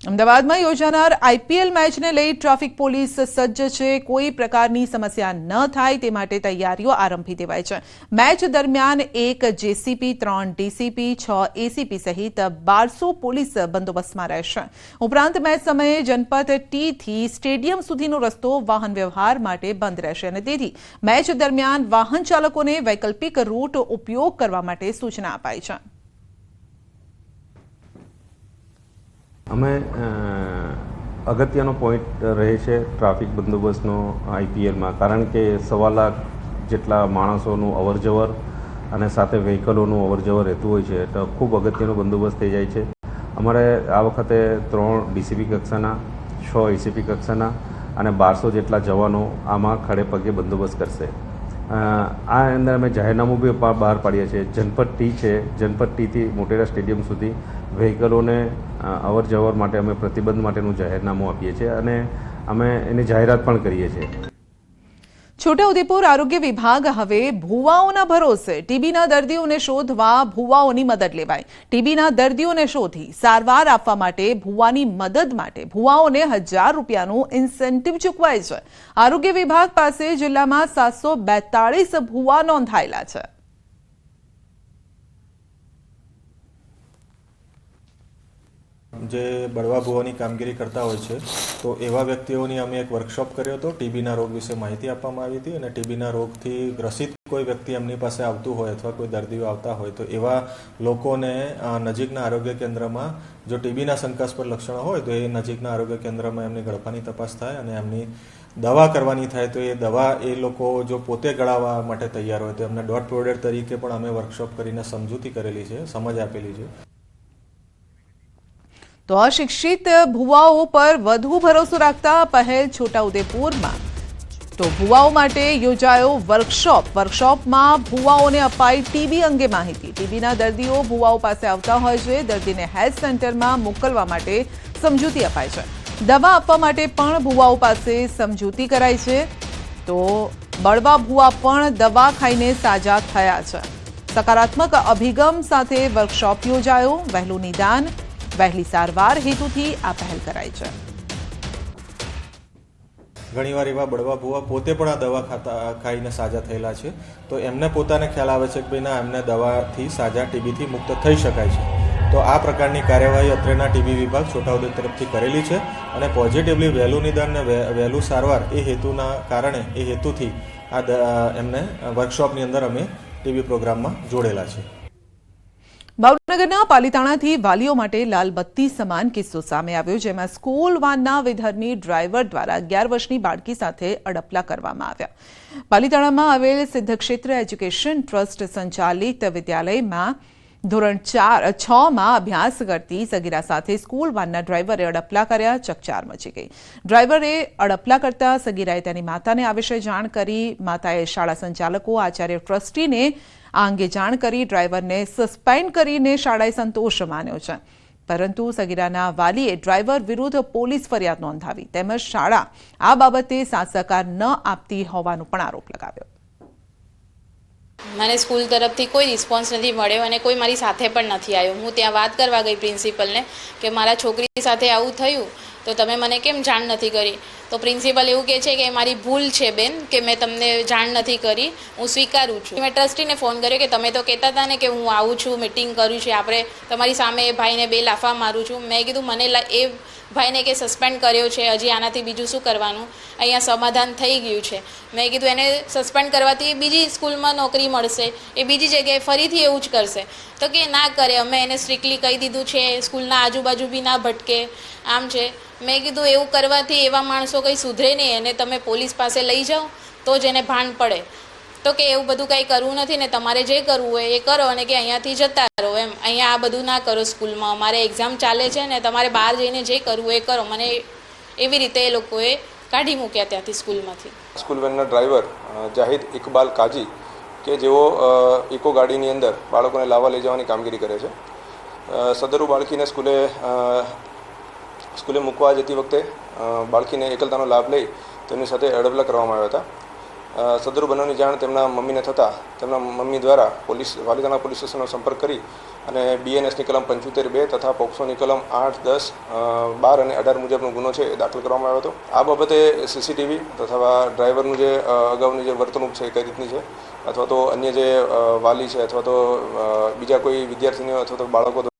અમદાવાદમાં યોજાનાર આઈપીએલ મેચને લઈ ટ્રાફિક પોલીસ સજ્જ છે। કોઈ પ્રકારની સમસ્યા ન થાય તે માટે તૈયારીઓ આરંભી દેવાઈ છે। મેચ દરમિયાન 1 જેસીપી, 3 ડીસીપી, 6 એસીપી સહિત 1200 પોલીસ બંદોબસ્તમાં રહેશે। ઉપરાંત મેચ સમયે જનપથ ટી થી સ્ટેડિયમ સુધીનો રસ્તો વાહન વ્યવહાર માટે બંધ રહેશે અને તેથી મેચ દરમિયાન વાહન ચાલકોને વૈકલ્પિક રૂટ ઉપયોગ કરવા માટે સૂચના અપાઈ છે। અમે અગત્યનો પોઈન્ટ રહે છે ટ્રાફિક બંદોબસ્તનો આઈપીએલમાં, કારણ કે 1.25 લાખ જેટલા માણસોનું અવરજવર અને સાથે વ્હીકલોનું અવરજવર રહેતું હોય છે, તો ખૂબ અગત્યનો બંદોબસ્ત થઈ જાય છે। અમારે આ વખતે 3 ડીસીપી કક્ષાના, 6 એસીપી કક્ષાના અને 1200 જેટલા જવાનો આમાં ખડે પગે બંદોબસ્ત કરશે। આ અંદર અમે જાહેરનામું બી બહાર પાડીએ છીએ। જનપથ ટી છે, જનપથ ટીથી મોટેરા સ્ટેડિયમ સુધી વ્હીકલોને અવર જવર માટે અમે પ્રતિબંધ માટેનું જાહેરનામું આપીએ છીએ અને અમે એની જાહેરાત પણ કરીએ છીએ। છોટાઉદેપુર આરોગ્ય વિભાગ હવે ભુવાઓના ભરોસે। ટીબીના દર્દીઓને શોધવા ભુવાઓની મદદ લેવાય। ટીબીના દર્દીઓને શોધી સારવાર આપવા માટે ભુવાની મદદ માટે ભુવાઓને 1000 રૂપિયાનું ઇન્સેન્ટિવ ચૂકવાય છે। આરોગ્ય વિભાગ પાસે જિલ્લામાં 742 ભુવા નોંધાયેલા છે। જે બળવા ભુવાની કામગીરી કરતા હોય છે, તો એવા વ્યક્તિઓની અમે એક વર્કશોપ કર્યો હતો। ટીબીના રોગ વિશે માહિતી આપવામાં આવી હતી અને ટીબીના રોગથી ગ્રસિત કોઈ વ્યક્તિ એમની પાસે આવતું હોય અથવા કોઈ દર્દીઓ આવતા હોય તો એવા લોકોને નજીકના આરોગ્ય કેન્દ્રમાં જો ટીબીના શંકાસ્પદ લક્ષણો હોય તો એ નજીકના આરોગ્ય કેન્દ્રમાં એમની ગળફાની તપાસ થાય અને એમની દવા કરવાની થાય તો એ દવા એ લોકો જો પોતે ગળાવવા માટે તૈયાર હોય તો એમને ડોટ પ્રોડક્ટ તરીકે પણ અમે વર્કશોપ કરીને સમજૂતી કરેલી છે, સમજ આપેલી છે। તો અશિક્ષિત ભુવાઓ પર વધુ ભરોસો રાખતા પહેલ છોટાઉદેપુરમાં। તો ભુવાઓ માટે યોજાયો વર્કશોપમાં ભુવાઓને અપાઈ ટીબી અંગે માહિતી। ટીબીના દર્દીઓ ભુવાઓ પાસે આવતા હોય છે, દર્દીને હેલ્થ સેન્ટરમાં મોકલવા માટે સમજૂતી અપાય છે। દવા આપવા માટે પણ ભુવાઓ પાસે સમજૂતી કરાઈ છે। તો બળવા ભુવા પણ દવા ખાઈને સાજા થયા છે। સકારાત્મક અભિગમ સાથે વર્કશોપ યોજાયો। વહેલું નિદાન, વહેલી સારવાર હેતુથી આ પહેલ કરાઈ છે। ઘણીવાર એવા બળવા ભુવા પોતે પણ આ દવા ખાઈને સાજા થયેલા છે, તો એમને પોતાને ખ્યાલ આવે છે કે ભાઈ ના, એમને દવાથી સાજા ટીબીથી મુક્ત થઈ શકાય છે। તો આ પ્રકારની કાર્યવાહી અત્રેના ટીબી વિભાગ છોટાઉદેપુર તરફથી કરેલી છે અને પોઝિટિવલી વહેલું નિદાન અને વહેલું સારવાર એ હેતુના કારણે એ હેતુથી આ એમને વર્કશોપની અંદર અમે ટીબી પ્રોગ્રામમાં જોડેલા છે। ભાવનગરના પાલીતાણાથી વાલીઓ માટે લાલબત્તી સમાન કિસ્સો સામે આવ્યો, જેમાં સ્કૂલ વાનના વિધર્મી ડ્રાઈવર દ્વારા 11 વર્ષની બાળકી સાથે અડપલા કરવામાં આવ્યા। પાલીતાણામાં આવેલ સિદ્ધક્ષેત્ર એજ્યુકેશન ટ્રસ્ટ સંચાલિત વિદ્યાલયમાં ધોરણ 6માં અભ્યાસ કરતી સગીરા સાથે સ્કૂલ વાનના ડ્રાઈવરે અડપલા કર્યા। ચકચાર મચી ગઈ। ડ્રાઈવરે અડપલા કરતા સગીરાએ તેની માતાને આ વિશે જાણ કરી। માતાએ શાળા સંચાલકો, આચાર્ય, ટ્રસ્ટીને આ અંગે જાણ કરી ડ્રાઈવરને સસ્પેન્ડ કરીને શાળાએ સંતોષ માન્યો છે, પરંતુ સગીરાના વાલીએ ડ્રાઈવર વિરુદ્ધ પોલીસ ફરિયાદ નોંધાવી તેમજ શાળા આ બાબતે સાથ સહકાર ન આપતી હોવાનો પણ આરોપ લગાવ્યો। મને સ્કૂલ તરફથી કોઈ રિસ્પોન્સ નથી મળ્યો અને કોઈ મારી સાથે પણ નથી આવ્યો। હું ત્યાં વાત કરવા ગઈ પ્રિન્સિપલને કે મારા છોકરી સાથે આવું થયું તો તમે મને કેમ જાણ નથી કરી? તો પ્રિન્સિપલ એવું કહે છે કે મારી ભૂલ છે બેન, કે મેં તમને જાણ નથી કરી, હું સ્વીકારું છું। મેં ટ્રસ્ટીને ફોન કર્યો કે તમે તો કહેતા હતા ને કે હું આવું છું, મિટિંગ કરું છું, આપણે તમારી સામે એ ભાઈને 2 લાફા મારું છું। મેં કીધું મને એ ભાઈને કે સસ્પેન્ડ કર્યો છે, હજી આનાથી બીજું શું કરવાનું? અહીંયા સમાધાન થઈ ગયું છે। મેં કીધું એને સસ્પેન્ડ કરવાથી બીજી સ્કૂલમાં નોકરી મળશે, એ બીજી જગ્યાએ ફરીથી એવું જ કરશે। તો કે ના કરે, અમે એને સ્ટ્રિક્ટલી કહી દીધું છે, સ્કૂલના આજુબાજુ બી ના ભટકે, આમ છે। મેં કીધું એવું કરવાથી એવા માણસો કંઈ સુધરે નહીં, એને તમે પોલીસ પાસે લઈ જાઓ તો જ એને ભાન પડે। તો કે એવું બધું કંઈ કરવું નથી ને તમારે જે કરવું હોય એ કરો અને કે અહીંયાથી જતા રહો એમ, અહીંયા આ બધું ના કરો સ્કૂલમાં, અમારે એક્ઝામ ચાલે છે ને તમારે બહાર જઈને જે કરવું એ કરો। મને એવી રીતે એ લોકોએ કાઢી મૂક્યા ત્યાંથી સ્કૂલમાંથી। સ્કૂલ વેનના ડ્રાઈવર જાહિદ ઇકબાલ કાજી કે જેઓ ઇકો ગાડીની અંદર બાળકોને લાવવા લઈ જવાની કામગીરી કરે છે। સદરુ બાળકીને સ્કૂલે મૂકવા જતી વખતે બાળકીને એકલતાનો લાભ લઈ તેમની સાથે અડપલા કરવામાં આવ્યા હતા સદરુ બનાવની જાણ તેમના મમ્મીને થતાં તેમના મમ્મી દ્વારા વાલીતાણા પોલીસ સ્ટેશનનો સંપર્ક કરી અને BNSની કલમ 75(2) તથા પોક્સોની કલમ 8, 10, 12 અને 18 મુજબનો ગુનો છે એ દાખલ કરવામાં આવ્યો હતો. આ બાબતે CCTV તથા ડ્રાઈવરનું જે અગાઉની જે વર્તણૂક છે એ કઈ રીતની છે અથવા તો અન્ય જે વાલી છે અથવા તો બીજા કોઈ વિદ્યાર્થીનીઓ અથવા તો બાળકો